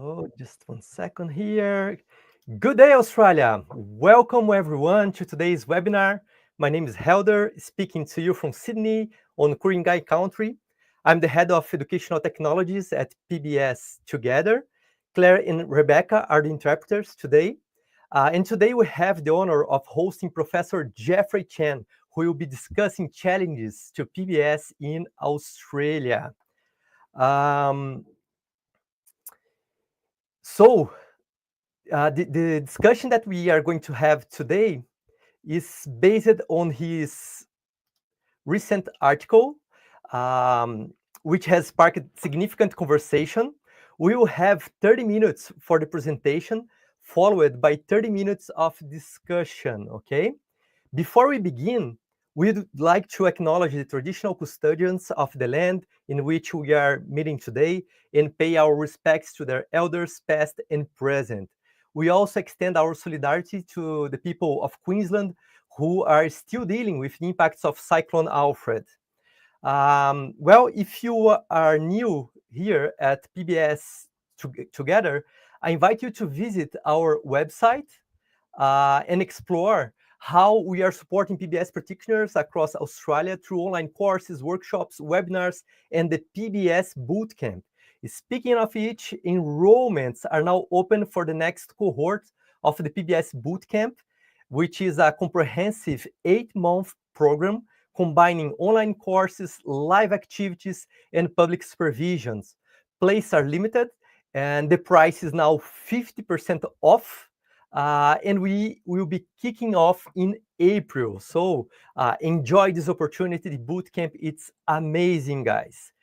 So just 1 second here. Good day, Australia. Welcome everyone to today's webinar. My name is Helder, speaking to you from Sydney on Ku-ring-gai country. I'm the head of educational technologies at PBS Together. Claire and Rebecca are the interpreters today. And today we have the honor of hosting Professor Jeffrey Chen, who will be discussing challenges to PBS in Australia. The discussion that we are going to have today is based on his recent article, which has sparked significant conversation. We will have 30 minutes for the presentation, followed by 30 minutes of discussion, okay? Before we begin, we'd like to acknowledge the traditional custodians of the land in which we are meeting today and pay our respects to their elders past and present. We also extend our solidarity to the people of Queensland who are still dealing with the impacts of Cyclone Alfred. Well, if you are new here at PBS Together, I invite you to visit our website and explore how we are supporting PBS practitioners across Australia through online courses, workshops, webinars, and the PBS Bootcamp. Speaking of which, enrollments are now open for the next cohort of the PBS Bootcamp, which is a comprehensive 8-month program combining online courses, live activities, and public supervisions. Places are limited, and the price is now 50% off. And we will be kicking off in April. So enjoy this opportunity. The bootcamp, it's amazing, guys.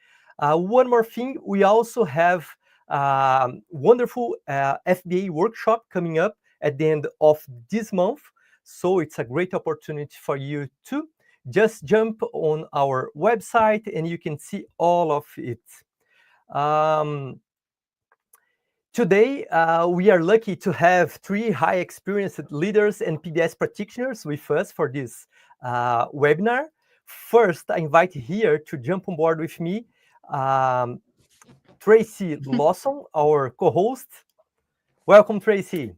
One more thing, we also have wonderful FBA workshop coming up at the end of this month. So it's a great opportunity for you to just jump on our website and you can see all of it. Today, we are lucky to have 3 high experienced leaders and PBS practitioners with us for this webinar. First, I invite here to jump on board with me, Tracy Lawson, our co-host. Welcome, Tracy.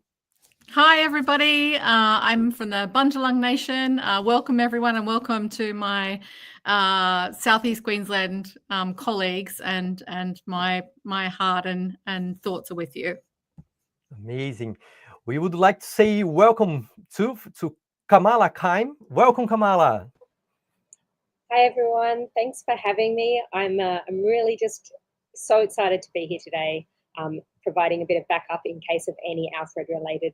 Hi, everybody. I'm from the Bundjalung Nation. Welcome, everyone, and welcome to my Southeast Queensland colleagues. And my heart and thoughts are with you. Amazing. We would like to say welcome to Kamala Kaim. Welcome, Kamala. Hi, everyone. Thanks for having me. I'm really just so excited to be here today, providing a bit of backup in case of any Alfred-related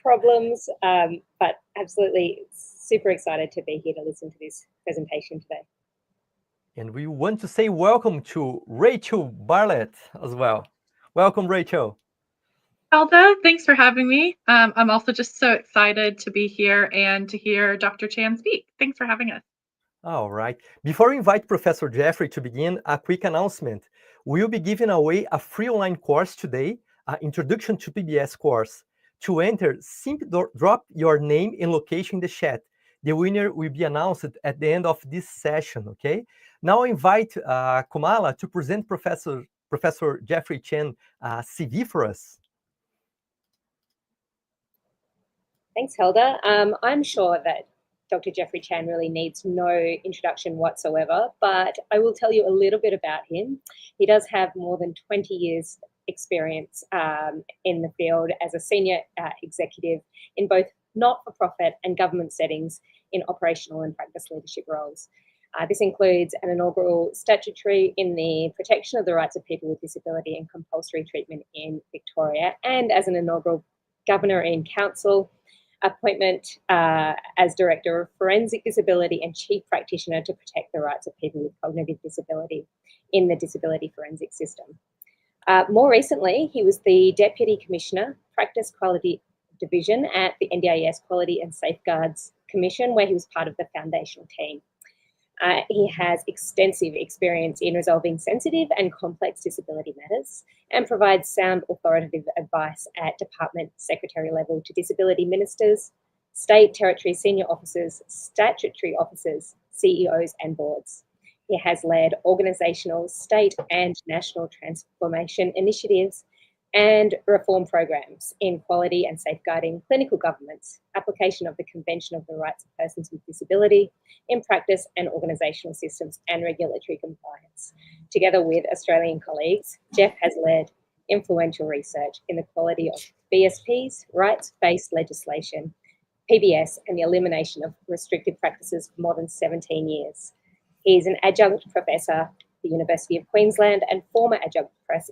problems, but absolutely super excited to be here to listen to this presentation today. And we want to say welcome to Rachel Bartlett as well. Welcome, Rachel. Alda, thanks for having me. I'm also just so excited to be here and to hear Dr. Chan speak. Thanks for having us. All right. Before we invite Professor Jeffrey to begin, a quick announcement. We'll be giving away a free online course today, Introduction to PBS course. To enter, simply drop your name and location in the chat. The winner will be announced at the end of this session, okay? Now I invite Kamala to present Professor Jeffrey Chen CV for us. Thanks, Helder. I'm sure that Dr. Jeffrey Chan really needs no introduction whatsoever, but I will tell you a little bit about him. He does have more than 20 years experience in the field as a senior executive in both not-for-profit and government settings in operational and practice leadership roles. This includes an inaugural statutory in the protection of the rights of people with disability and compulsory treatment in Victoria, and as an inaugural governor in council appointment as Director of Forensic Disability and Chief Practitioner to protect the rights of people with cognitive disability in the disability forensic system. More recently, he was the Deputy Commissioner, Practice Quality Division at the NDIS Quality and Safeguards Commission, where he was part of the foundational team. He has extensive experience in resolving sensitive and complex disability matters and provides sound authoritative advice at department secretary level to disability ministers, state, territory, senior officers, statutory officers, CEOs and boards. He has led organisational, state and national transformation initiatives and reform programs in quality and safeguarding clinical governance, application of the Convention of the Rights of Persons with Disability in practice and organisational systems and regulatory compliance. Together with Australian colleagues, Jeff has led influential research in the quality of BSPs, rights-based legislation, PBS, and the elimination of restrictive practices for more than 17 years. He is an adjunct professor at the University of Queensland and former adjunct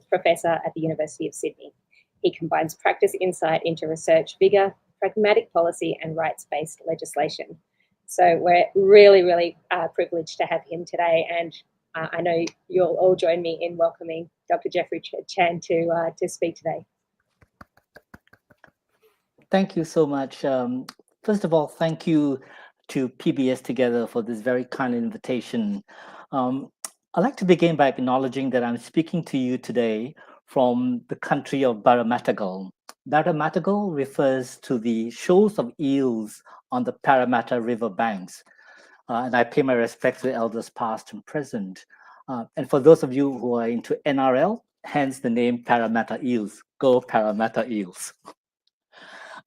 professor at the University of Sydney. He combines practice insight into research vigour, pragmatic policy, and rights-based legislation. So we're really, really privileged to have him today, and I know you'll all join me in welcoming Dr. Jeffrey Chan to speak today. Thank you so much. First of all, thank you to PBS Together for this very kind invitation. I'd like to begin by acknowledging that I'm speaking to you today from the country of Baramatagal. Baramatagal refers to the shoals of eels on the Parramatta River banks. And I pay my respects to the elders past and present. And for those of you who are into NRL, hence the name Parramatta Eels. Go Parramatta Eels.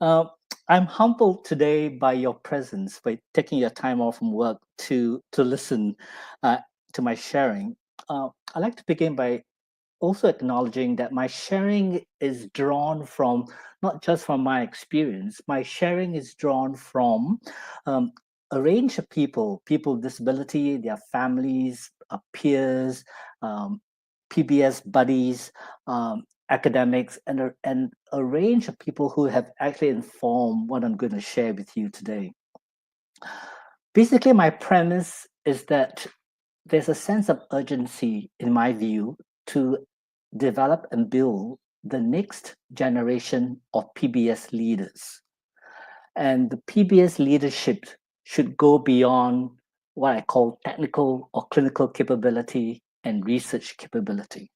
I'm humbled today by your presence, by taking your time off from work to listen to my sharing. I'd like to begin by also acknowledging that my sharing is drawn from, not just from my experience, my sharing is drawn from a range of people with disability, their families, peers, PBS buddies, academics, and a range of people who have actually informed what I'm going to share with you today. Basically, my premise is that there's a sense of urgency, in my view, to develop and build the next generation of PBS leaders. And the PBS leadership should go beyond what I call technical or clinical capability and research capability.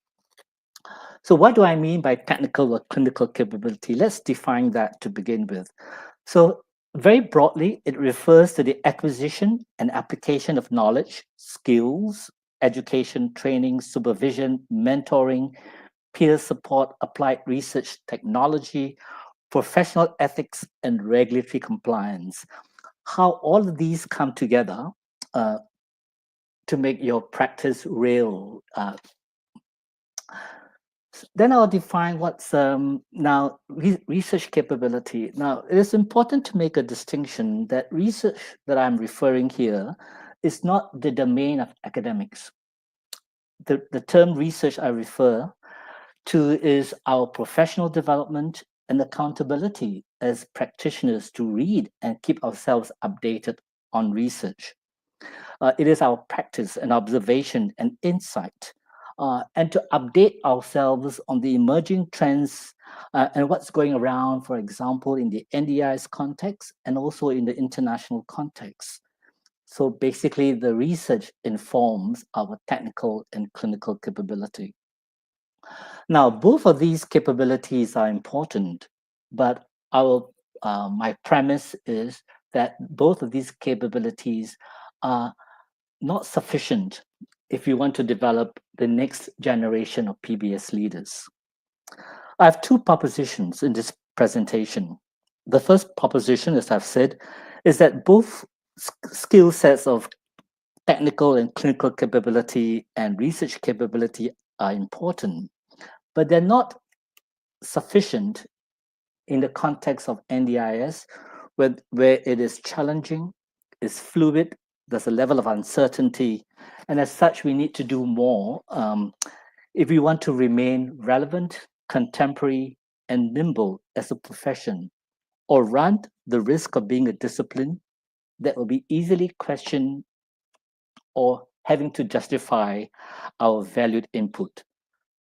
So what do I mean by technical or clinical capability? Let's define that to begin with. So very broadly, it refers to the acquisition and application of knowledge, skills, education, training, supervision, mentoring, peer support, applied research, technology, professional ethics, and regulatory compliance. How all of these come together to make your practice real. Then I'll define what's now research capability. Now, it is important to make a distinction that research that I'm referring here is not the domain of academics. The term research I refer to is our professional development and accountability as practitioners to read and keep ourselves updated on research. It is our practice and observation and insight, and to update ourselves on the emerging trends and what's going around, for example, in the NDI's context and also in the international context. So basically, the research informs our technical and clinical capability. Now, both of these capabilities are important, but my premise is that both of these capabilities are not sufficient if you want to develop the next generation of PBS leaders. I have two propositions in this presentation. The first proposition, as I've said, is that both skill sets of technical and clinical capability and research capability are important, but they're not sufficient in the context of NDIS, where it is challenging, it's fluid, there's a level of uncertainty, and as such, we need to do more if we want to remain relevant, contemporary, and nimble as a profession, or run the risk of being a discipline that will be easily questioned or having to justify our valued input.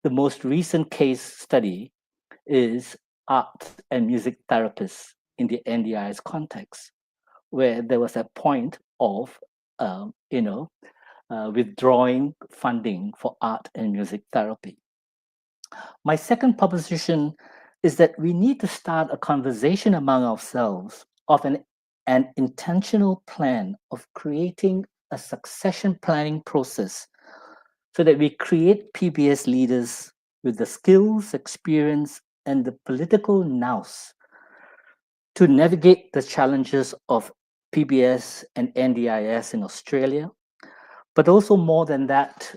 The most recent case study is art and music therapists in the NDI's context, where there was a point of, withdrawing funding for art and music therapy. My second proposition is that we need to start a conversation among ourselves of an intentional plan of creating a succession planning process so that we create PBS leaders with the skills, experience, and the political nous to navigate the challenges of PBS and NDIS in Australia, but also more than that,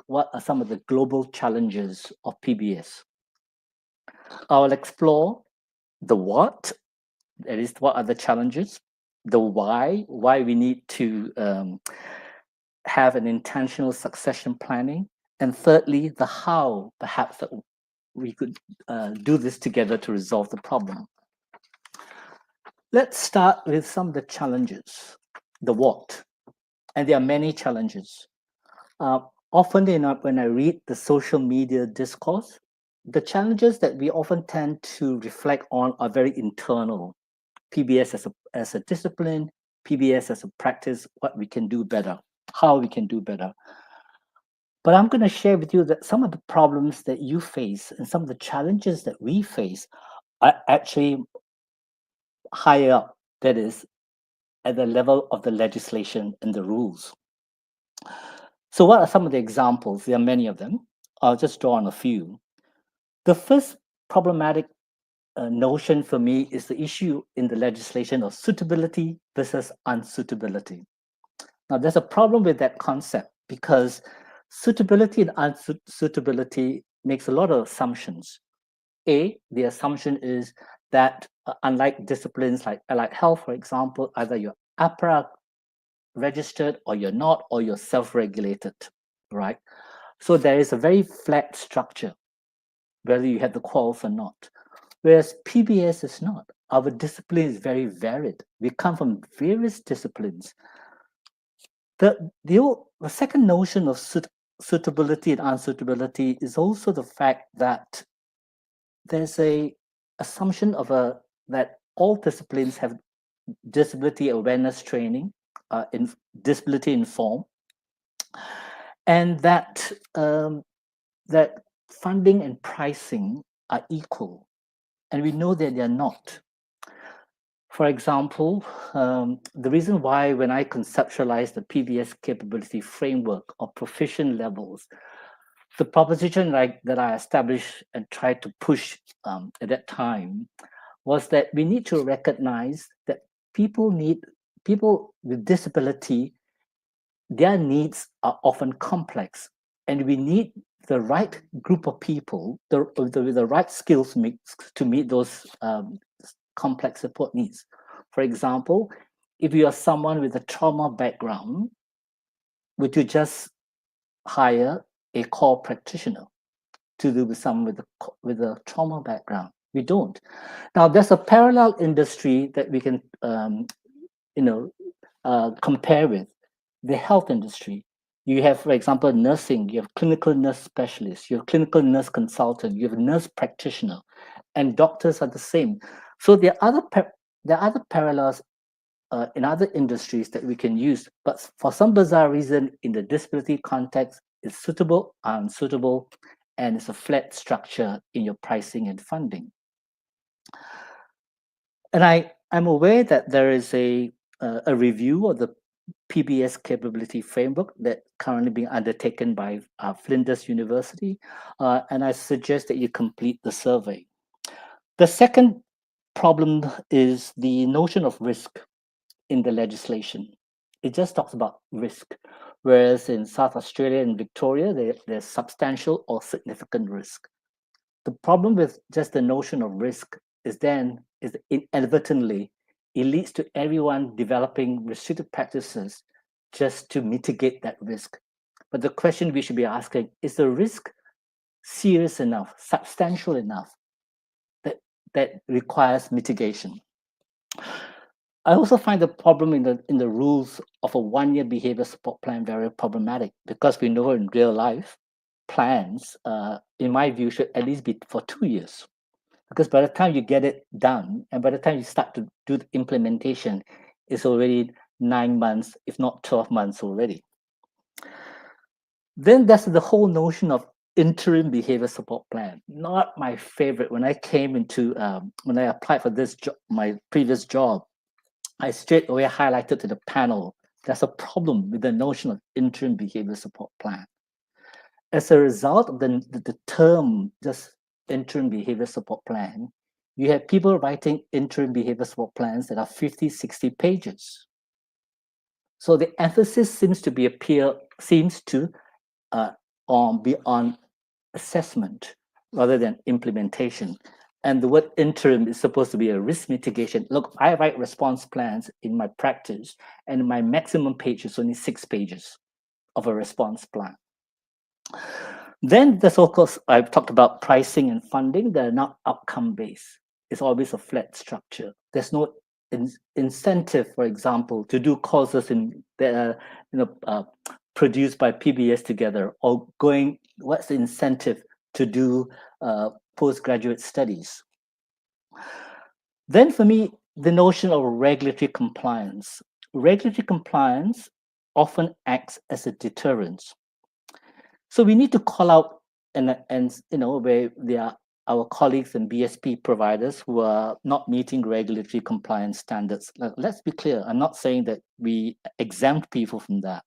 what are some of the global challenges of PBS? I'll explore the what, that is, what are the challenges, the why we need to have an intentional succession planning, and thirdly, the how, perhaps that we could do this together to resolve the problem. Let's start with some of the challenges, the what, and there are many challenges. Often enough, when I read the social media discourse, the challenges that we often tend to reflect on are very internal. PBS as a discipline, PBS as a practice, what we can do better, how we can do better. But I'm going to share with you that some of the problems that you face and some of the challenges that we face are actually higher up, that is, at the level of the legislation and the rules. So what are some of the examples? There are many of them. I'll just draw on a few. The first problematic notion for me is the issue in the legislation of suitability versus unsuitability. Now, there's a problem with that concept because suitability and unsuitability makes a lot of assumptions. The assumption is that unlike disciplines like allied health, for example, either you're APRA registered or you're not, or you're self-regulated, right? So there is a very flat structure, whether you have the quals or not. Whereas PBS is not. Our discipline is very varied. We come from various disciplines. The second notion of suitability and unsuitability is also the fact that there's a assumption of that all disciplines have disability awareness training, in disability informed, and that that funding and pricing are equal, and we know that they're not. For example, the reason why when I conceptualized the PBS capability framework of proficient levels, the proposition that I established and tried to push at that time was that we need to recognize that people with disability, their needs are often complex, and we need the right group of people with the right skills mix to meet those complex support needs. For example, if you are someone with a trauma background, would you just hire a core practitioner to do with someone with a trauma background? We don't. Now, there's a parallel industry that we can compare with, the health industry. You have, for example, nursing, you have clinical nurse specialists, you have clinical nurse consultant, you have nurse practitioner, and doctors are the same. So there are other parallels in other industries that we can use, but for some bizarre reason, in the disability context, it's suitable, unsuitable, and it's a flat structure in your pricing and funding. And I'm aware that there is a review of the PBS capability framework that currently being undertaken by Flinders University, and I suggest that you complete the survey. The second problem is the notion of risk in the legislation. It just talks about risk, whereas in South Australia and Victoria, there's substantial or significant risk. The problem with just the notion of risk is inadvertently, it leads to everyone developing restrictive practices just to mitigate that risk. But the question we should be asking, is the risk serious enough, substantial enough, that requires mitigation? I also find the problem in the rules of a one-year behavior support plan very problematic, because we know in real life, plans, in my view, should at least be for 2 years. Because by the time you get it done, and by the time you start to do the implementation, it's already 9 months, if not 12 months already. Then there's the whole notion of interim behavior support plan. Not my favorite. When I came into, when I applied for this job, my previous job, I straight away highlighted to the panel, there's a problem with the notion of interim behavior support plan. as a result of the term just interim behavior support plan, you have people writing interim behavior support plans that are 50, 60 pages. So the emphasis seems to be on assessment rather than implementation. And the word interim is supposed to be a risk mitigation. Look, I write response plans in my practice, and my maximum page is only 6 pages of a response plan. Then there's, of course, I've talked about pricing and funding. They're not outcome-based. It's always a flat structure. There's no incentive, for example, to do courses that are produced by PBS together, or what's the incentive to do postgraduate studies. Then for me, the notion of regulatory compliance. Regulatory compliance often acts as a deterrent. So we need to call out and where there are our colleagues and BSP providers who are not meeting regulatory compliance standards. Let's be clear, I'm not saying that we exempt people from that,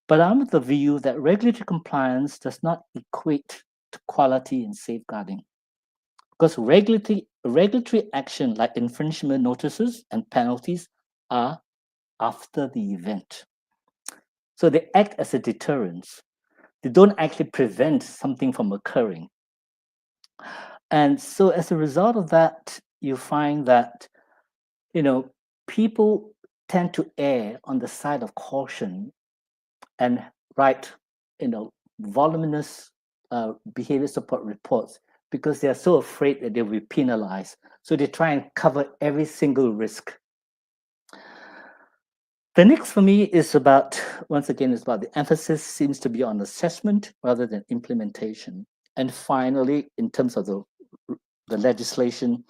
but I'm of the view that regulatory compliance does not equate to quality and safeguarding. Because regulatory action like infringement notices and penalties are after the event. So they act as a deterrence. They don't actually prevent something from occurring. And so as a result of that, you find that, people tend to err on the side of caution and write, voluminous behavior support reports because they are so afraid that they'll be penalized. So they try and cover every single risk. The next for me is about the emphasis seems to be on assessment rather than implementation. And finally, in terms of the legislation,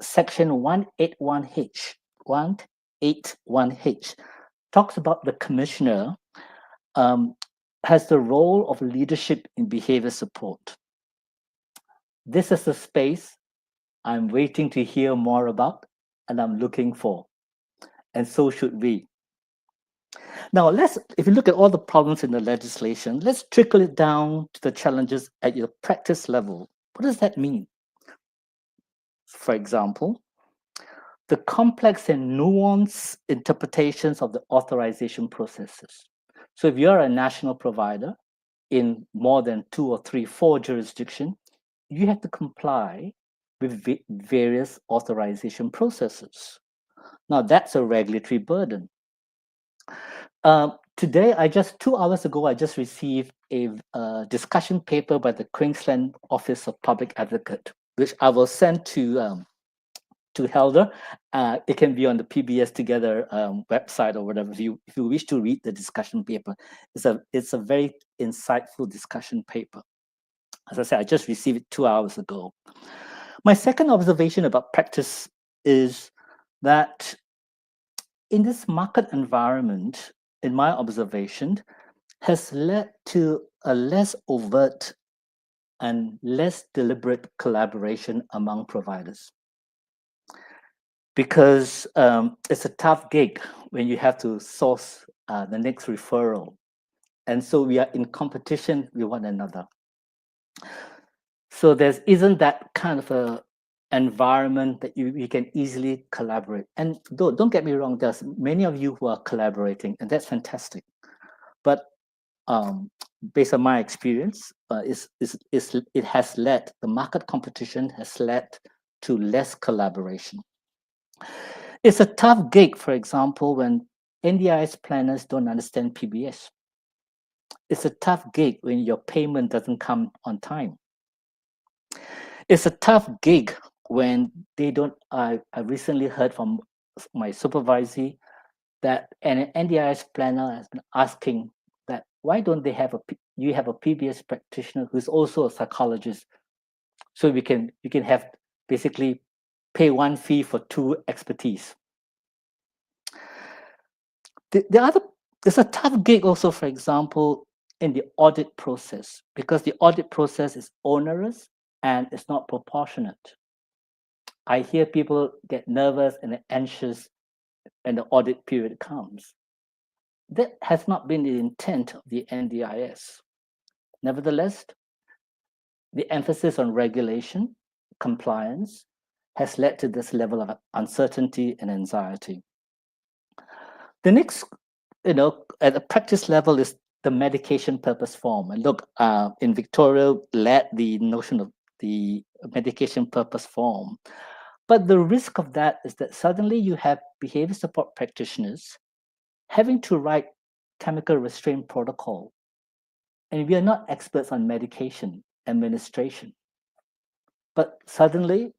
Section 181H talks about the commissioner has the role of leadership in behavior support. This is a space I'm waiting to hear more about and I'm looking for. And so should we. Now, if you look at all the problems in the legislation, let's trickle it down to the challenges at your practice level. What does that mean? For example, the complex and nuanced interpretations of the authorization processes. So if you're a national provider in more than 2 or 3, 4 jurisdictions, you have to comply with various authorization processes. Now, that's a regulatory burden. Today, 2 hours ago, I just received a discussion paper by the Queensland Office of Public Advocate, which I will send to Helder. It can be on the PBS Together website or whatever. If you wish to read the discussion paper, it's a very insightful discussion paper. As I said, I just received it 2 hours ago. My second observation about practice is that in this market environment, in my observation, has led to a less overt and less deliberate collaboration among providers. Because it's a tough gig when you have to source the next referral. And so we are in competition with one another. So there isn't that kind of a environment that you can easily collaborate. And don't get me wrong, there's many of you who are collaborating, and that's fantastic. But based on my experience, it has led, the market competition has led to less collaboration. It's a tough gig, for example, when NDIS planners don't understand PBS. It's a tough gig when your payment doesn't come on time. It's a tough gig when they don't, I recently heard from my supervisor that an NDIS planner has been asking that, why don't you have a PBS practitioner who's also a psychologist? So you can have basically pay one fee for 2 expertise. There's a tough gig also, for example, in the audit process, because the audit process is onerous and it's not proportionate. I hear people get nervous and anxious when the audit period comes. That has not been the intent of the NDIS. Nevertheless, the emphasis on regulation, compliance, has led to this level of uncertainty and anxiety. The next, at a practice level is the medication purpose form. And look, in Victoria led the notion of the medication purpose form. But the risk of that is that suddenly you have behavior support practitioners having to write chemical restraint protocol. And we are not experts on medication administration. But suddenly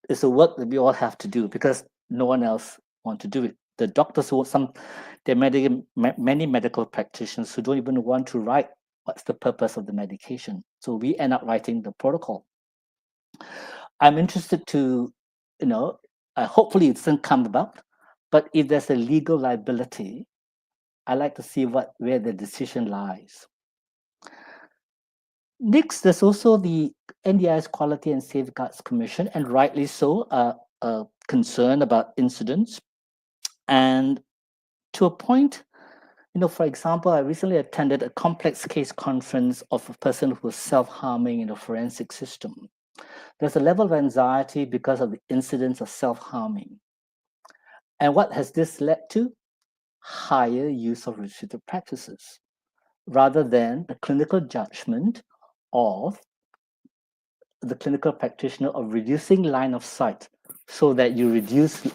it's a work that we all have to do because no one else wants to do it. The doctors there are many medical practitioners who don't even want to write what's the purpose of the medication. So we end up writing the protocol. I'm interested to, hopefully it doesn't come about, but if there's a legal liability, I like to see where the decision lies. Next, there's also the NDIS Quality and Safeguards Commission, and rightly so, a concern about incidents. And to a point, for example, I recently attended a complex case conference of a person who was self-harming in the forensic system. There's a level of anxiety because of the incidents of self-harming. And what has this led to? Higher use of restrictive practices, rather than the clinical judgment of the clinical practitioner of reducing line of sight so that you reduce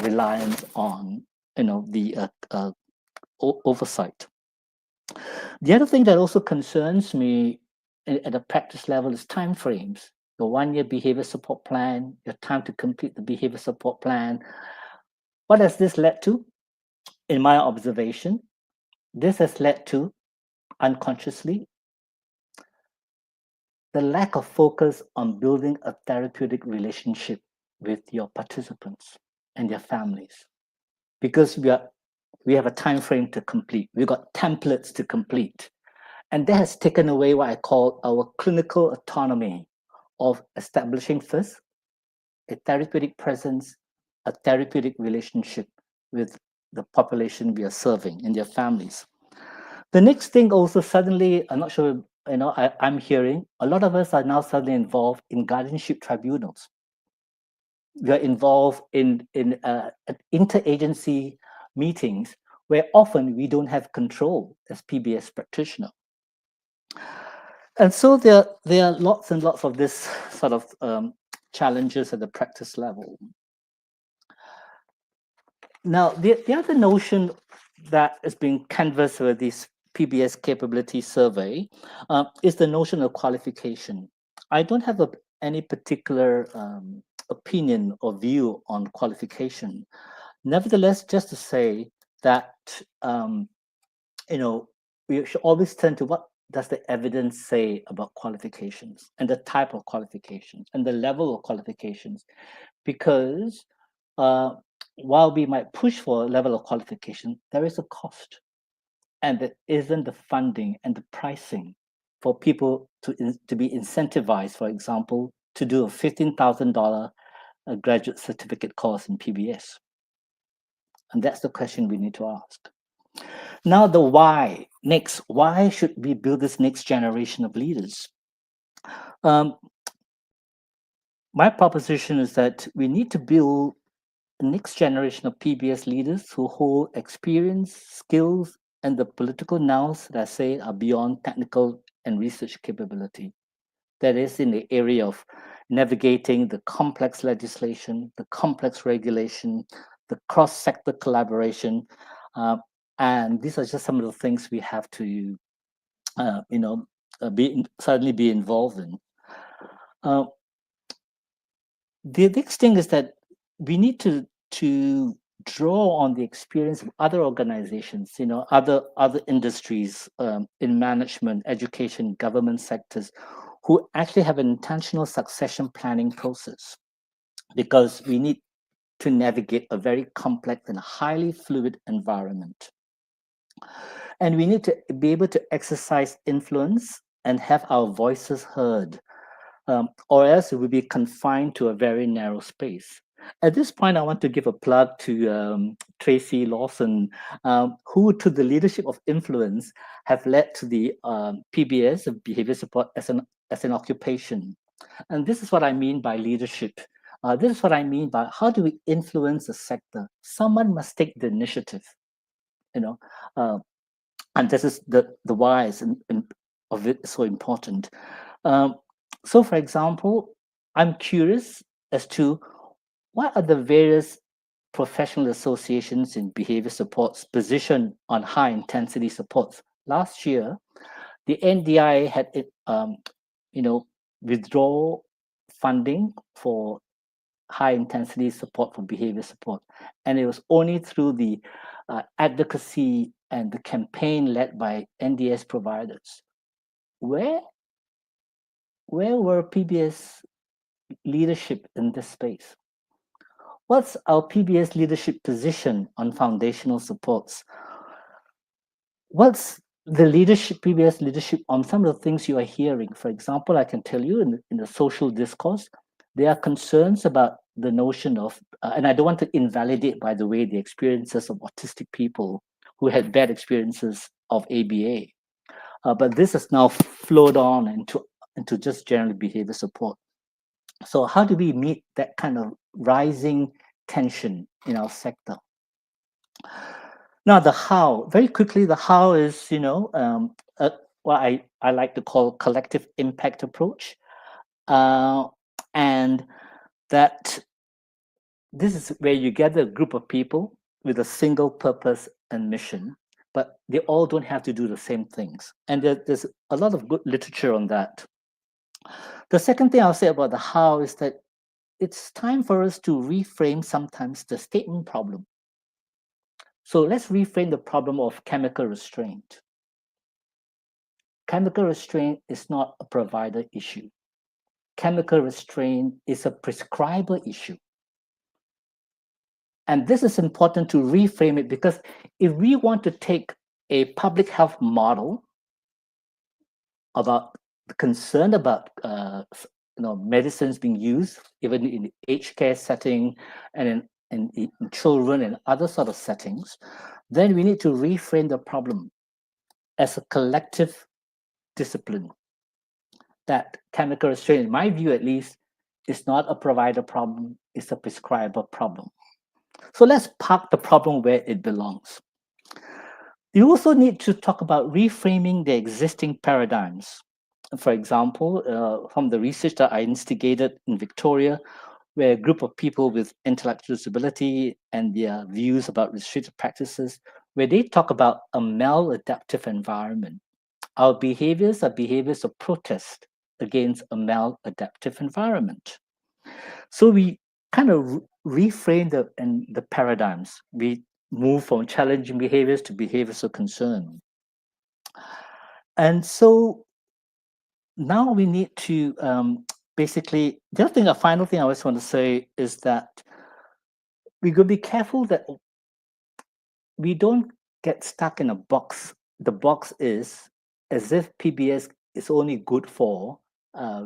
reliance on the oversight. The other thing that also concerns me at a practice level is timeframes. Your 1-year behavior support plan, your time to complete the behavior support plan. What has this led to? In my observation, this has led to, unconsciously, the lack of focus on building a therapeutic relationship with your participants and their families. Because we have a time frame to complete. We've got templates to complete. And that has taken away what I call our clinical autonomy of establishing first a therapeutic presence, a therapeutic relationship with the population we are serving and their families. The next thing also suddenly, I'm not sure, I'm hearing, a lot of us are now suddenly involved in guardianship tribunals. We are involved in interagency meetings where often we don't have control as PBS practitioner. And so there are lots and lots of this sort of challenges at the practice level. Now, the other notion that is being canvassed with this PBS capability survey is the notion of qualification. I don't have any particular opinion or view on qualification. Nevertheless, just to say that, we should always turn to what does the evidence say about qualifications and the type of qualifications and the level of qualifications, because while we might push for a level of qualification, there is a cost, and there isn't the funding and the pricing for people to be incentivized, for example, to do a $15,000 graduate certificate course in PBS. And that's the question we need to ask. Now, the why. Next, why should we build this next generation of leaders? My proposition is that we need to build the next generation of PBS leaders who hold experience, skills, and the political nous that I say are beyond technical and research capability. That is in the area of navigating the complex legislation, the complex regulation, the cross-sector collaboration, and these are just some of the things we have to, certainly be involved in. The next thing is that we need to draw on the experience of other organizations, other industries in management, education, government sectors, who actually have an intentional succession planning process, because we need to navigate a very complex and highly fluid environment. And we need to be able to exercise influence and have our voices heard, or else it will be confined to a very narrow space. At this point, I want to give a plug to Tracy Lawson, who, to the leadership of influence, have led to the PBS of behavior support as an occupation. And this is what I mean by leadership. This is what I mean by how do we influence a sector? Someone must take the initiative, and this is the why of it so important. So, for example, I'm curious as to what are the various professional associations in behavior support's position on high intensity supports. Last year, the NDI had withdraw funding for high intensity support for behavior support, and it was only through the advocacy and the campaign led by NDS providers. Where were PBS leadership in this space? What's our PBS leadership position on foundational supports? What's the PBS leadership on some of the things you are hearing? For example, I can tell you in the social discourse, there are concerns about the notion of, and I don't want to invalidate, by the way, the experiences of autistic people who had bad experiences of ABA. But this has now flowed on into just general behavior support. So how do we meet that kind of rising tension in our sector? Now, the how, very quickly, the how is, what I like to call collective impact approach. And that this is where you gather a group of people with a single purpose and mission, but they all don't have to do the same things. And there's a lot of good literature on that. The second thing I'll say about the how is that it's time for us to reframe sometimes the statement problem. So let's reframe the problem of chemical restraint. Chemical restraint is not a provider issue. Chemical restraint is a prescriber issue. And this is important to reframe it, because if we want to take a public health model about the concern about medicines being used, even in the aged care setting and in children and other sort of settings, then we need to reframe the problem as a collective discipline. That chemical restraint, in my view at least, is not a provider problem, it's a prescriber problem. So let's park the problem where it belongs. You also need to talk about reframing the existing paradigms. For example, from the research that I instigated in Victoria, where a group of people with intellectual disability and their views about restrictive practices, where they talk about a maladaptive environment. Our behaviors are behaviors of protest against a maladaptive environment. So we kind of reframe the paradigms. We move from challenging behaviors to behaviors of concern. And so now we need to basically, the other thing, a final thing I just want to say is that we got to be careful that we don't get stuck in a box. The box is as if PBS is only good for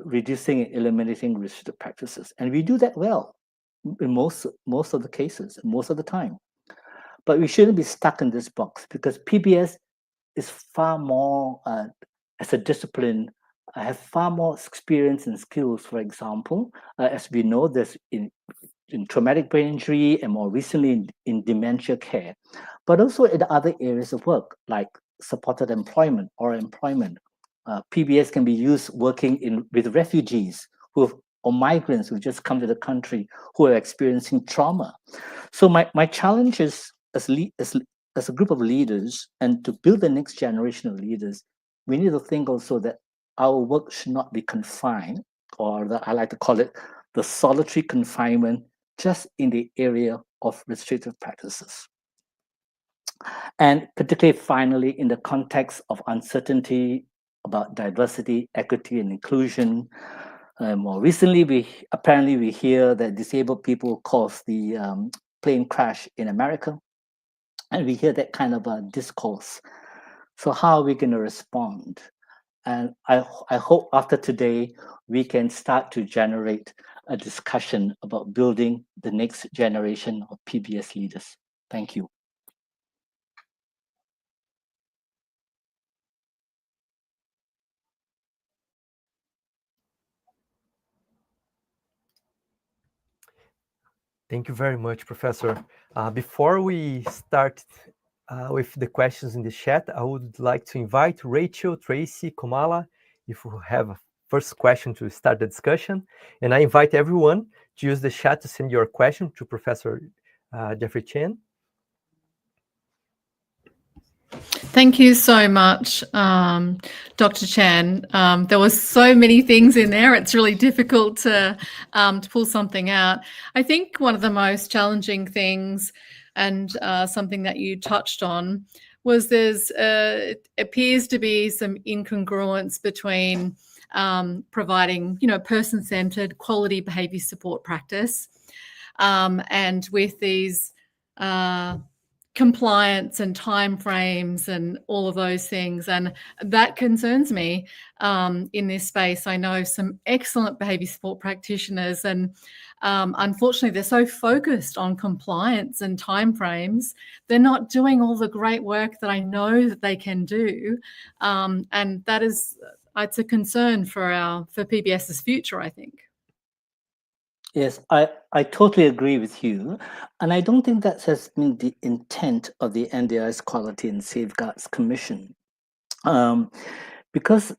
reducing and eliminating restrictive practices. And we do that well in most of the cases, most of the time. But we shouldn't be stuck in this box, because PBS is far more, as a discipline, have far more experience and skills. For example, as we know, there's in traumatic brain injury and more recently in dementia care, but also in other areas of work like supported employment or employment. PBS can be used working with refugees or migrants who just come to the country who are experiencing trauma. So my challenge is as a group of leaders, and to build the next generation of leaders, we need to think also that our work should not be confined, or I like to call it the solitary confinement, just in the area of restrictive practices. And particularly, finally, in the context of uncertainty about diversity, equity, and inclusion. More recently, we hear that disabled people caused the plane crash in America, and we hear that kind of a discourse. So how are we going to respond? And I hope after today, we can start to generate a discussion about building the next generation of PBS leaders. Thank you. Thank you very much, Professor. Before we start with the questions in the chat, I would like to invite Rachel, Tracy, Kamala, if you have a first question to start the discussion. And I invite everyone to use the chat to send your question to Professor Jeffrey Chen. Thank you so much, Dr. Chan. There were so many things in there. It's really difficult to pull something out. I think one of the most challenging things, and something that you touched on, was it appears to be some incongruence between providing, person-centered quality behaviour support practice, and with these compliance and timeframes and all of those things, and that concerns me in this space. I know some excellent behaviour support practitioners, and unfortunately they're so focused on compliance and timeframes, they're not doing all the great work that I know that they can do, and that is, it's a concern for PBS's future, I think. Yes, I totally agree with you. And I don't think that has been the intent of the NDIS Quality and Safeguards Commission. Because,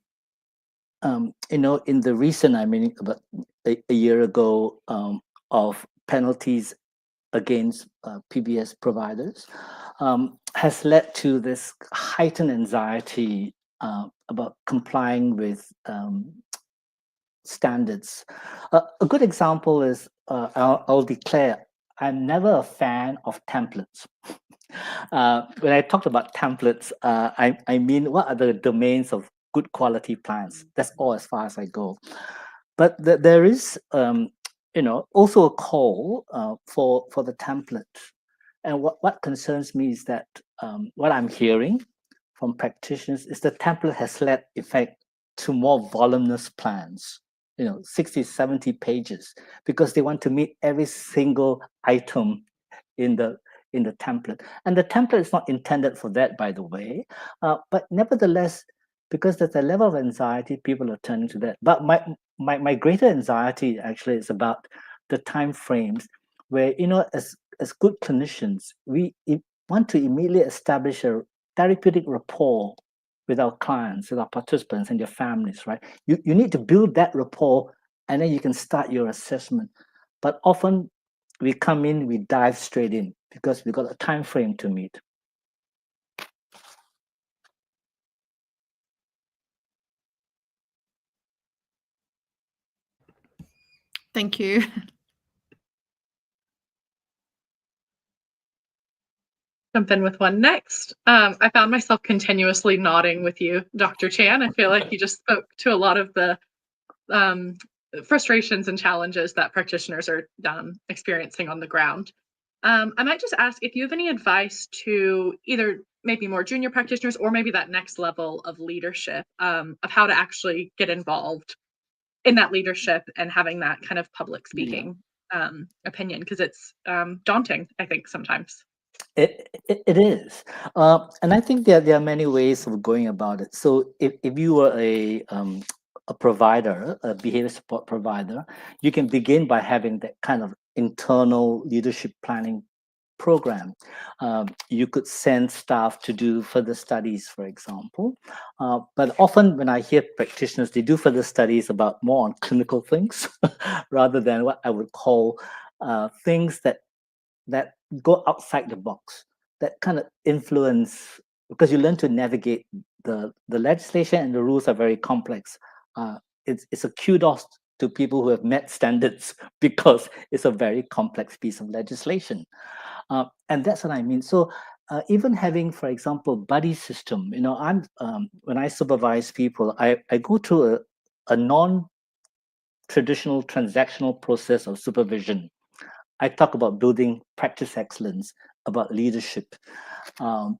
in the recent, about a year ago, of penalties against PBS providers, has led to this heightened anxiety about complying with standards. A good example is, I'll declare, I'm never a fan of templates. When I talked about templates, I mean, what are the domains of good quality plans? That's all as far as I go. But there is, also a call for the template. And what concerns me is that what I'm hearing from practitioners is the template has led effect to more voluminous plans, 60, 70 pages, because they want to meet every single item in the template. And the template is not intended for that, by the way. But nevertheless, because there's a level of anxiety, people are turning to that. But my greater anxiety actually is about the time frames where, as good clinicians, we want to immediately establish a therapeutic rapport with our clients, with our participants and their families, right? You need to build that rapport, and then you can start your assessment. But often we come in, we dive straight in because we've got a time frame to meet. Thank you. Jump in with one next. I found myself continuously nodding with you, Dr. Chan. I feel like you just spoke to a lot of the frustrations and challenges that practitioners are experiencing on the ground. I might just ask if you have any advice to either maybe more junior practitioners or maybe that next level of leadership, of how to actually get involved in that leadership and having that kind of public speaking opinion, because it's daunting, I think, sometimes. It is. And I think there are many ways of going about it. So if you were a provider, a behavior support provider, you can begin by having that kind of internal leadership planning program. You could send staff to do further studies, for example. But often when I hear practitioners, they do further studies about more on clinical things rather than what I would call things that go outside the box, that kind of influence, because you learn to navigate the legislation, and the rules are very complex. It's a kudos to people who have met standards because it's a very complex piece of legislation. And that's what I mean. So even having, for example, buddy system, I'm when I supervise people, I go through a non-traditional transactional process of supervision. I talk about building practice excellence, about leadership. And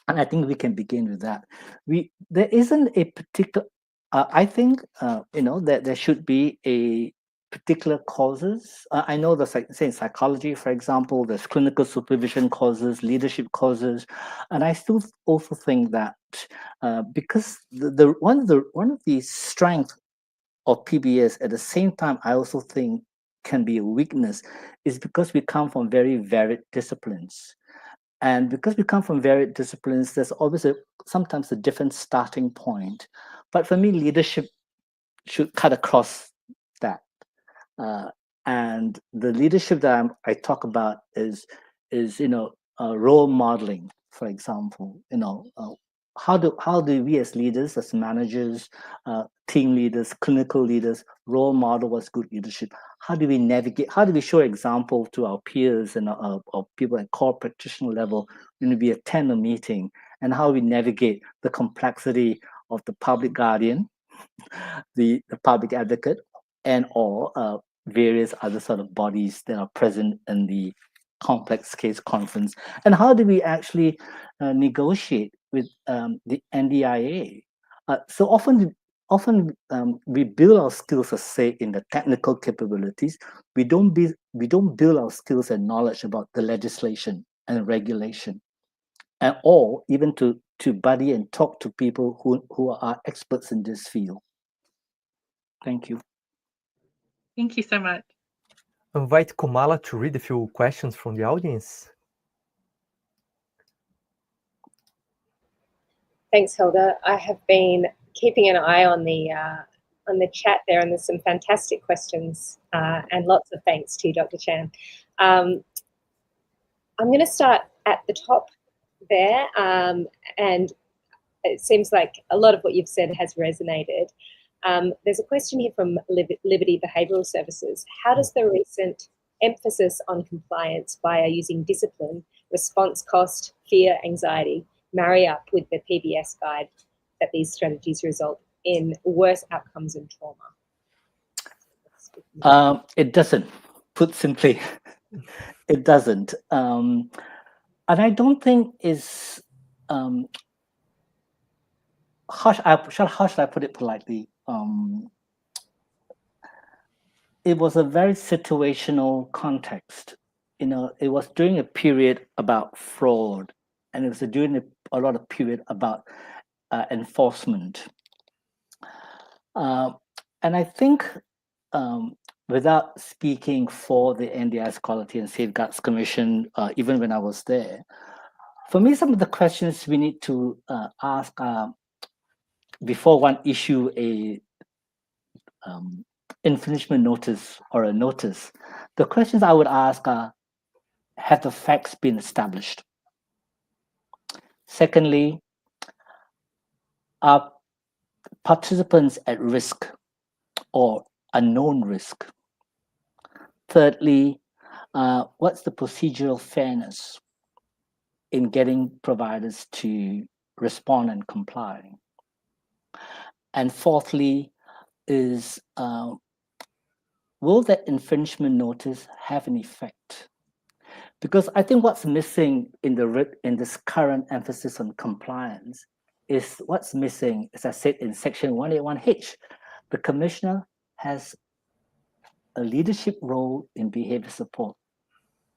I think we can begin with that. There isn't a particular, I think, that there should be a particular courses. I know there's, like, say, in psychology, for example, there's clinical supervision courses, leadership courses, and I still also think that because one of the strengths of PBS at the same time, I also think can be a weakness, is because we come from very varied disciplines. And because we come from varied disciplines, there's always sometimes a different starting point. But for me, leadership should cut across that. And the leadership that I talk about is role modeling, for example. How do we as leaders, as managers, team leaders, clinical leaders, role model what's good leadership? How do we navigate? How do we show example to our peers and our people at core practitioner level when we attend a meeting, and how we navigate the complexity of the public guardian, the public advocate, and or various other sort of bodies that are present in the complex case conference, and how do we actually negotiate with the NDIA? So often we build our skills, as say, in the technical capabilities. We don't build our skills and knowledge about the legislation and regulation, and or even to buddy and talk to people who are experts in this field. Thank you. Thank you so much. I invite Komala to read a few questions from the audience. Thanks, Hilda. I have been keeping an eye on the chat there, and there's some fantastic questions, and lots of thanks to Dr. Chan. I'm going to start at the top there, and it seems like a lot of what you've said has resonated. There's a question here from Liberty Behavioural Services. How does the recent emphasis on compliance via using discipline, response cost, fear, anxiety marry up with the PBS guide that these strategies result in worse outcomes and trauma? It doesn't. Put simply, it doesn't. And I don't think it's how should I put it politely? It was a very situational context. It was during a period about fraud, and it was during a lot of period about enforcement. And I think, without speaking for the NDIS Quality and Safeguards Commission, even when I was there, for me, some of the questions we need to ask before one issue a infringement notice or a notice, the questions I would ask are, have the facts been established? Secondly, are participants at risk or unknown risk? Thirdly, what's the procedural fairness in getting providers to respond and comply? And fourthly is, will that infringement notice have an effect? Because I think what's missing in this current emphasis on compliance is what's missing, as I said in section 181H, the commissioner has a leadership role in behavior support,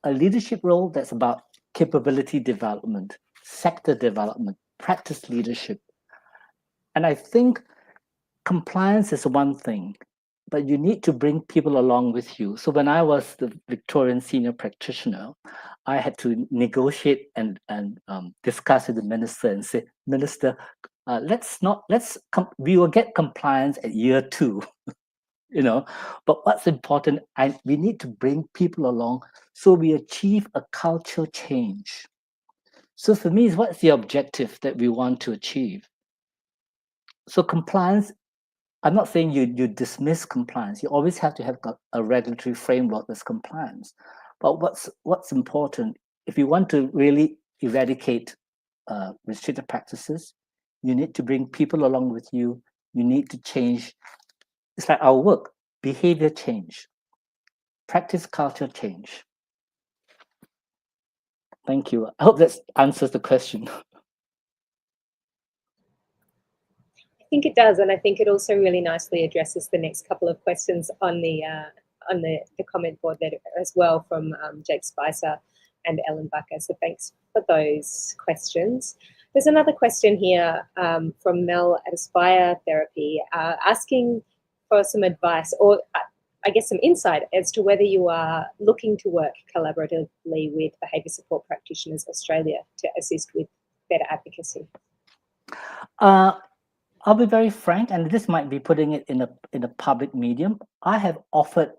a leadership role that's about capability development, sector development, practice leadership. And I think compliance is one thing, but you need to bring people along with you. So when I was the Victorian senior practitioner, I had to negotiate and discuss with the minister and say, Minister, we will get compliance at year 2, but what's important, we need to bring people along so we achieve a cultural change. So for me, what's the objective that we want to achieve? So compliance, I'm not saying you dismiss compliance. You always have to have a regulatory framework that's compliance. But what's important, if you want to really eradicate restrictive practices, you need to bring people along with you. You need to change. It's like our work, behavior change, practice culture change. Thank you. I hope that answers the question. I think it does, and I think it also really nicely addresses the next couple of questions on the on the comment board there as well from Jake Spicer and Ellen Bucker. So thanks for those questions. There's another question here from Mel at Aspire Therapy asking for some advice or I guess some insight as to whether you are looking to work collaboratively with Behaviour Support Practitioners Australia to assist with better advocacy. I'll be very frank, and this might be putting it in a public medium. I have offered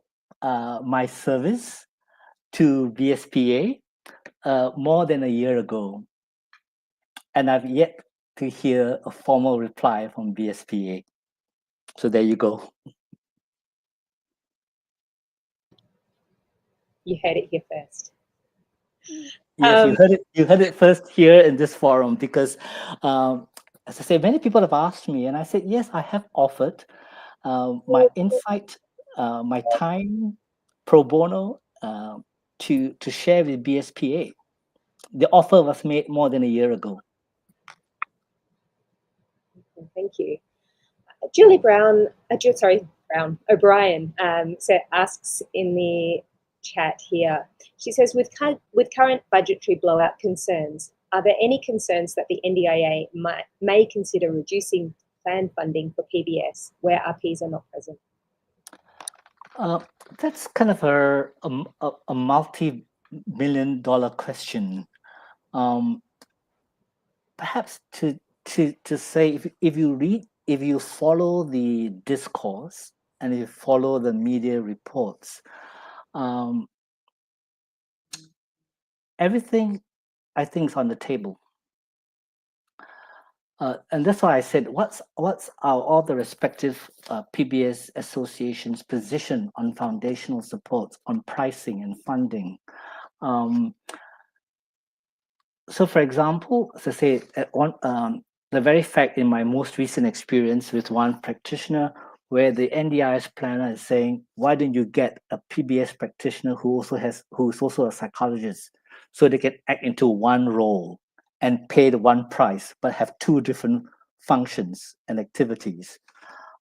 my service to BSPA more than a year ago, and I've yet to hear a formal reply from BSPA. So there you go. You heard it here first. Yes, you heard it first here in this forum, because as I say, many people have asked me, and I said, yes, I have offered my insight, my time, pro bono, to share with BSPA. The offer was made more than a year ago. Thank you. Julie Brown, O'Brien asks in the chat here. She says, with current budgetary blowout concerns, are there any concerns that the NDIA may consider reducing plan funding for PBS where RPs are not present? That's kind of a multi-million-dollar question. Perhaps to say, if you follow the discourse and if you follow the media reports, everything I think is on the table. And that's why I said, what's all the respective PBS associations' position on foundational support, on pricing and funding? So, for example, as I say, the very fact in my most recent experience with one practitioner, where the NDIS planner is saying, why don't you get a PBS practitioner who's also a psychologist, so they can act into one role and pay the one price, but have two different functions and activities.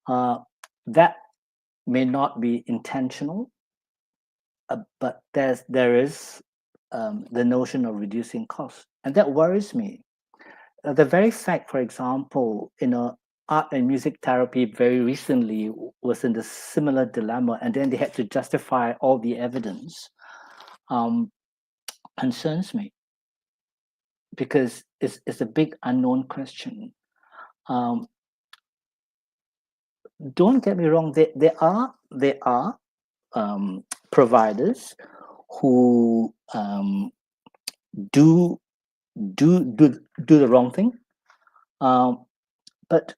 That may not be intentional, but there is the notion of reducing costs, and that worries me. The very fact, for example, art and music therapy very recently was in the similar dilemma, and then they had to justify all the evidence, concerns me, because it's a big unknown question. Don't get me wrong, there are providers who do the wrong thing, but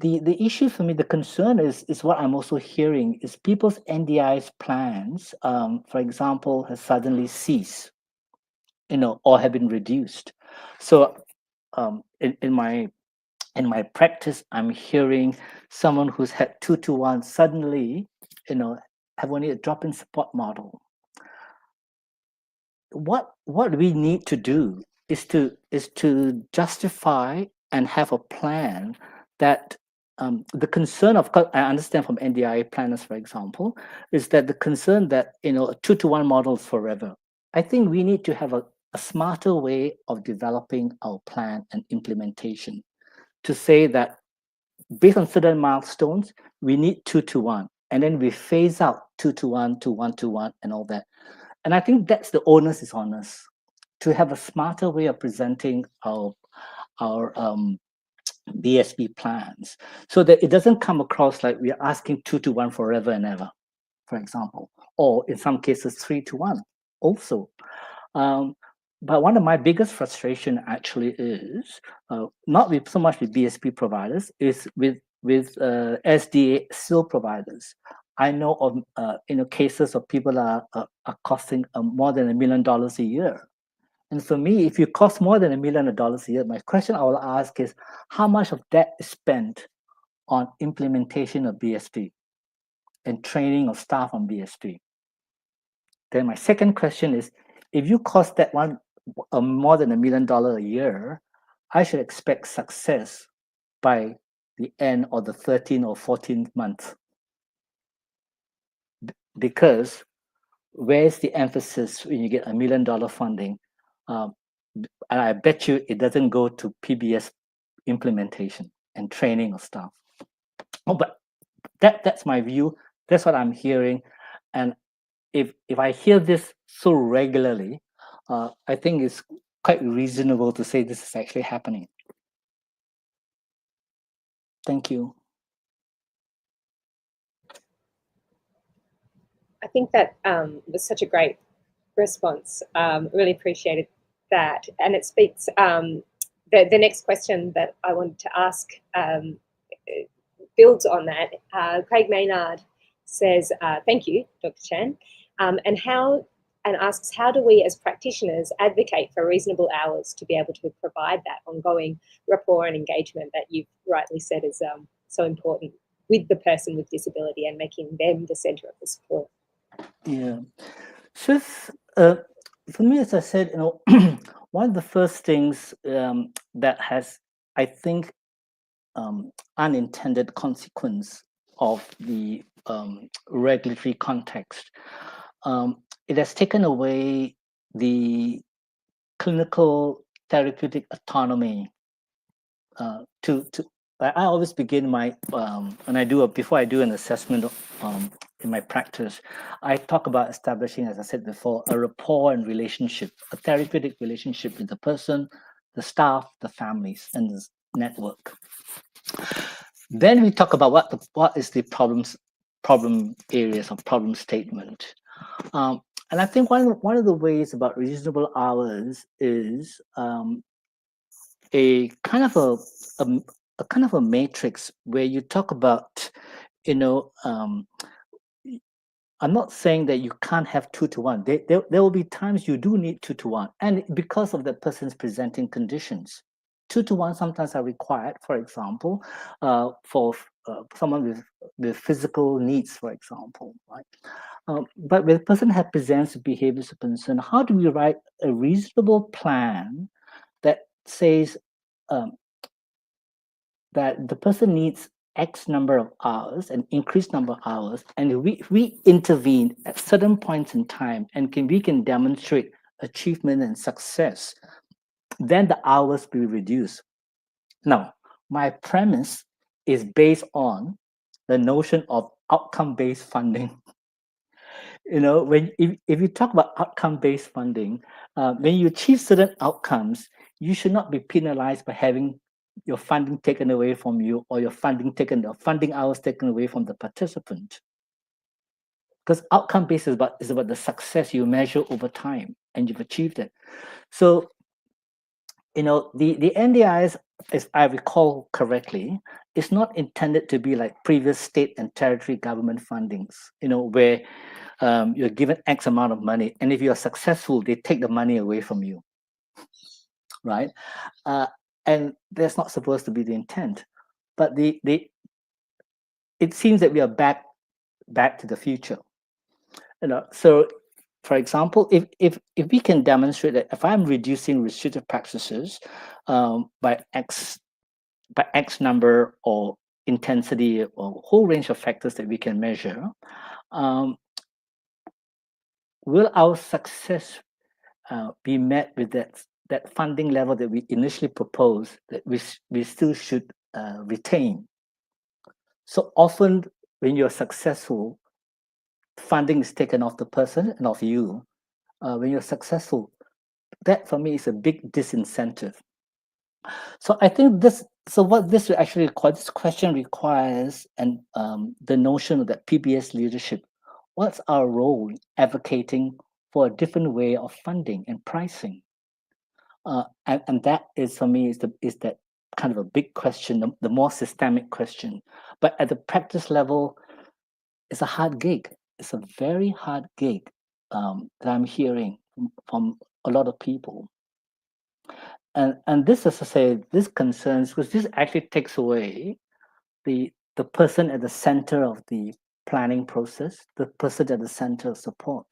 the issue for me, the concern is what I'm also hearing is people's NDIS plans, for example, has suddenly ceased, or have been reduced. So in my practice, I'm hearing someone who's had 2-to-1 suddenly, have only a drop-in support model. What we need to do is to justify and have a plan that the concern of, I understand from NDIA planners, for example, is that the concern that a 2-to-1 model is forever. I think we need to have a smarter way of developing our plan and implementation, to say that based on certain milestones, we need 2-to-1, and then we phase out 2-to-1 to 1-to-1 and all that. And I think that's the onus is on us, to have a smarter way of presenting our BSB plans, so that it doesn't come across like we're asking 2-to-1 forever and ever, for example, or in some cases 3-to-1 also. But one of my biggest frustration actually is not so much with BSP providers, is with SDA SIL providers. I know of cases of people are costing more than $1 million a year. And for me, if you cost more than $1 million a year, my question I will ask is, how much of that is spent on implementation of BSP and training of staff on BSP? Then my second question is, if you cost that one more than $1 million a year, I should expect success by the end of the 13th or 14th month. because where's the emphasis when you get $1 million funding? And I bet you it doesn't go to PBS implementation and training of staff. Oh, but that's my view. That's what I'm hearing. And if I hear this so regularly, I think it's quite reasonable to say this is actually happening. Thank you. I think that was such a great response. Really appreciated that. And it speaks, the next question that I wanted to ask builds on that. Craig Maynard says, thank you, Dr. Chan, and asks, how do we as practitioners advocate for reasonable hours to be able to provide that ongoing rapport and engagement that you've rightly said is so important with the person with disability and making them the centre of the support? Yeah. So for me, as I said, one of the first things that has, I think, unintended consequence of the regulatory context, it has taken away the clinical therapeutic autonomy to I always begin my when before I do an assessment in my practice, I talk about establishing, as I said before, a rapport and relationship, a therapeutic relationship with the person, the staff, the families, and the network. Then we talk about what is the problem areas of problem statement. And I think one of the ways about reasonable hours is a kind of a matrix where you talk about, I'm not saying that you can't have 2-to-1. There will be times you do need 2-to-1, and because of the person's presenting conditions, 2-to-1 sometimes are required. For example, for someone with physical needs, for example, right? But when the person presents behaviors of concern, how do we write a reasonable plan that says that the person needs X number of hours, an increased number of hours, and we intervene at certain points in time and we can demonstrate achievement and success, then the hours will be reduced. Now, my premise is based on the notion of outcome-based funding. If you talk about outcome-based funding, when you achieve certain outcomes, you should not be penalized by having your funding taken away from you, or your funding hours taken away from the participant. Because outcome-based is about the success you measure over time, and you've achieved it. So, the NDIS, if I recall correctly, is not intended to be like previous state and territory government fundings, where you're given X amount of money, and if you're successful, they take the money away from you, right? And that's not supposed to be the intent. But it seems that we are back to the future. So, for example, if we can demonstrate that if I'm reducing restrictive practices by X number or intensity or a whole range of factors that we can measure, will our success be met with that funding level that we initially proposed, that we still should retain? So often when you're successful, funding is taken off the person and off you. When you're successful, that for me is a big disincentive. So I think what this actually requires, this question requires, and the notion of that PBS leadership, what's our role in advocating for a different way of funding and pricing? And that is, for me, is that kind of a big question, the more systemic question. But at the practice level, it's a hard gig. It's a very hard gig that I'm hearing from a lot of people. And this, as I say, this concerns, because this actually takes away the person at the center of the planning process, the person at the center of support.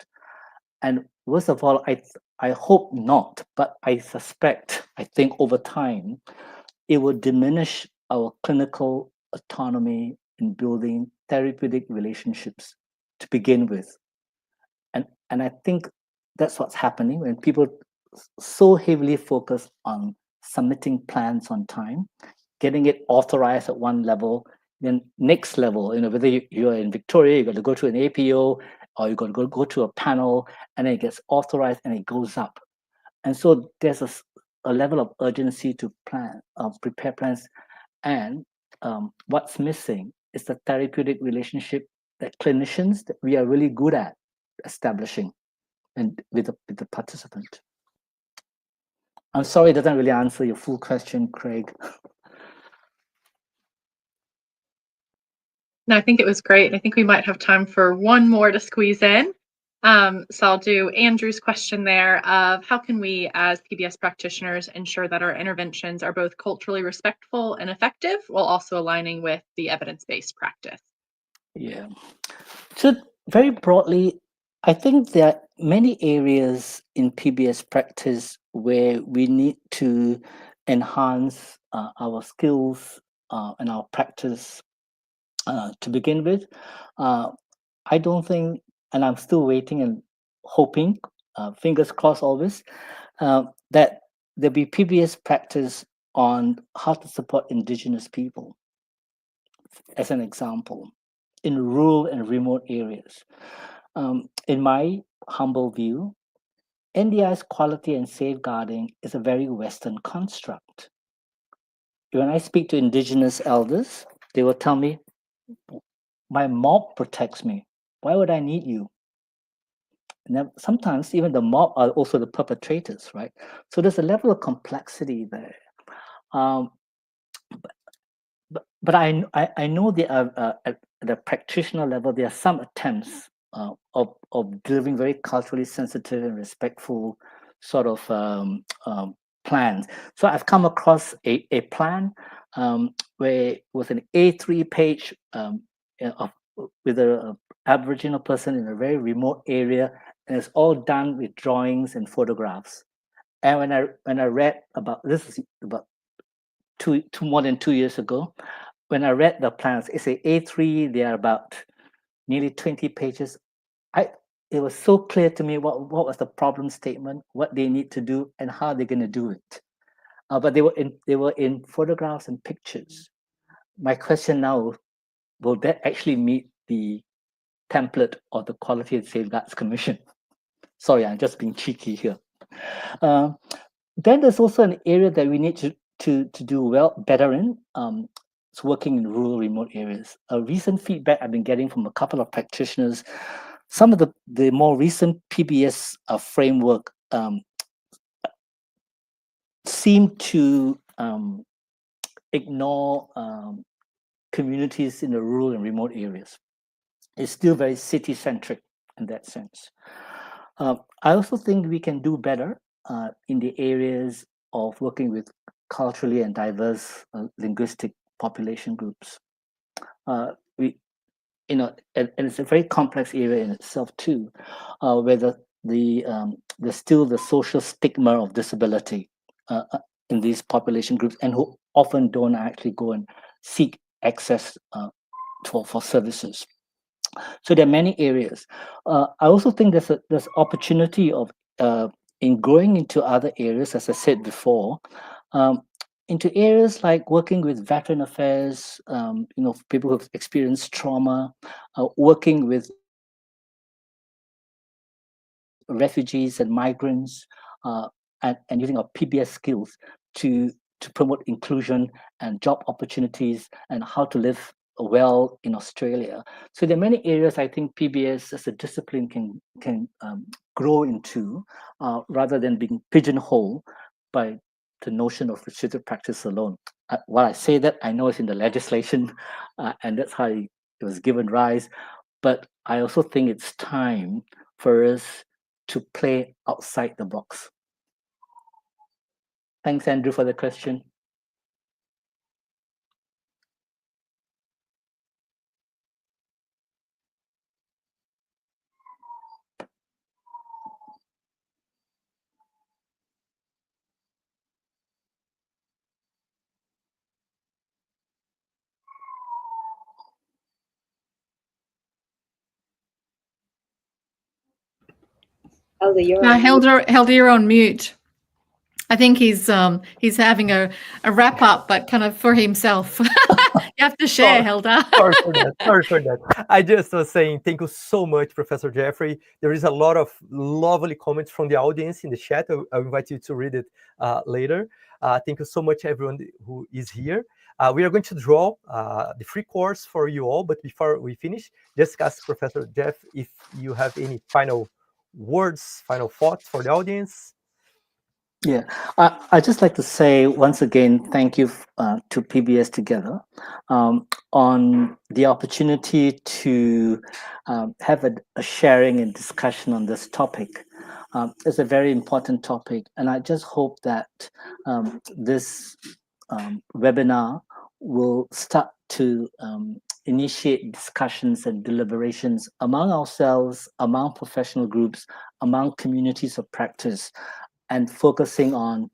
And worst of all, I hope not, but I think over time, it will diminish our clinical autonomy in building therapeutic relationships to begin with. And I think that's what's happening when people so heavily focus on submitting plans on time, getting it authorized at one level, then next level, whether you're in Victoria, you got to go to an APO, or you got to go to a panel, and then it gets authorized and it goes up. And so there's a level of urgency to prepare plans. And what's missing is the therapeutic relationship that clinicians that we are really good at establishing and with the participant. I'm sorry, it doesn't really answer your full question, Craig. No, I think it was great. I think we might have time for one more to squeeze in. So I'll do Andrew's question there of how can we as PBS practitioners ensure that our interventions are both culturally respectful and effective while also aligning with the evidence-based practice? Yeah. So very broadly, I think there are many areas in PBS practice where we need to enhance our skills and our practice to begin with. I don't think, and I'm still waiting and hoping, fingers crossed always, that there'll be PBS practice on how to support Indigenous people, as an example, in rural and remote areas. In my humble view, NDI's quality and safeguarding is a very Western construct. When I speak to Indigenous elders, they will tell me, my mob protects me. Why would I need you? And then sometimes even the mob are also the perpetrators, right? So there's a level of complexity there. But I know there are, at the practitioner level, there are some attempts of delivering very culturally sensitive and respectful sort of plans. So I've come across a plan where it was an A3 page with an Aboriginal person in a very remote area, and it's all done with drawings and photographs. And when I read about this, is about more than 2 years ago, when I read the plans, it's a A3. They are about nearly 20 pages. It was so clear to me what was the problem statement, what they need to do, and how they're going to do it. But they were in photographs and pictures. My question now, will that actually meet the template of the Quality and Safeguards Commission? Sorry, I'm just being cheeky here. Then there's also an area that we need to do better in. It's working in rural, remote areas. A recent feedback I've been getting from a couple of practitioners, some of the more recent PBS framework seem to ignore communities in the rural and remote areas. It's still very city-centric in that sense. I also think we can do better in the areas of working with culturally and diverse linguistic population groups. And it's a very complex area in itself too, where there's still the social stigma of disability in these population groups, and who often don't actually go and seek access for services. So there are many areas. I also think there's opportunity of in growing into other areas, as I said before, into areas like working with veteran affairs, people who've experienced trauma, working with refugees and migrants, and using our PBS skills to promote inclusion and job opportunities and how to live well in Australia. So there are many areas I think PBS as a discipline can grow into, rather than being pigeonholed by the notion of restricted practice alone. While I say that, I know it's in the legislation, and that's how it was given rise. But I also think it's time for us to play outside the box. Thanks, Andrew, for the question. Helder, you're No, on mute. Helder, you're on mute. I think he's having a wrap up, but kind of for himself. You have to share, Helder. Sorry for that. Sorry for that. I just was saying thank you so much, Professor Jeffrey. There is a lot of lovely comments from the audience in the chat. I'll invite you to read it later. Thank you so much, everyone who is here. We are going to draw the free course for you all, but before we finish, just ask Professor Jeff if you have any final words, final thoughts for the audience. Yeah, I just like to say once again, thank you to PBS Together on the opportunity to have a sharing and discussion on this topic. It's a very important topic, and I just hope that this webinar will start to initiate discussions and deliberations among ourselves, among professional groups, among communities of practice, and focusing on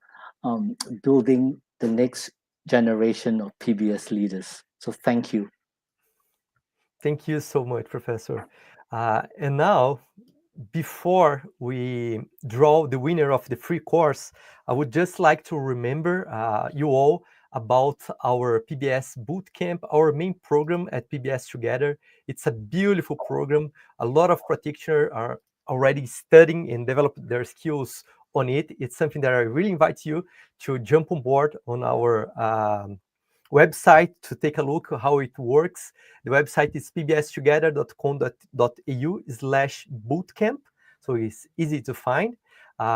building the next generation of PBS leaders. So thank you. Thank you so much, Professor. And now, before we draw the winner of the free course, I would just like to remember you all about our PBS Bootcamp, our main program at PBS Together. It's a beautiful program. A lot of practitioners are already studying and develop their skills on it. It's something that I really invite you to jump on board on our website to take a look how it works. The website is pbstogether.com.au/bootcamp. So it's easy to find.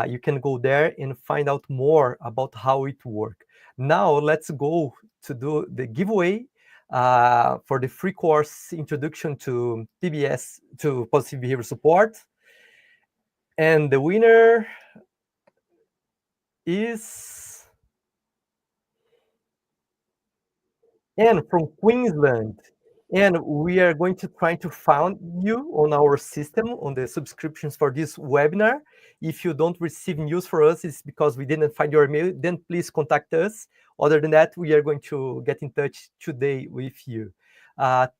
You can go there and find out more about how it works. Now let's go to do the giveaway for the free course Introduction to PBS, to Positive Behavior Support. And the winner is Anne from Queensland. And we are going to try to find you on our system on the subscriptions for this webinar. If you don't receive news for us, it's because we didn't find your email, then please contact us. Other than that, we are going to get in touch today with you.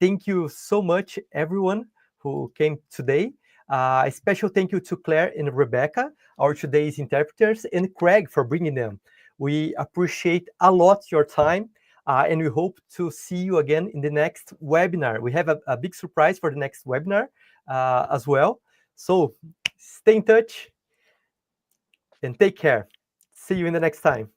Thank you so much, everyone who came today. A special thank you to Claire and Rebecca, our today's interpreters, and Craig for bringing them. We appreciate a lot your time. And we hope to see you again in the next webinar. We have a big surprise for the next webinar as well. So stay in touch and take care. See you in the next time.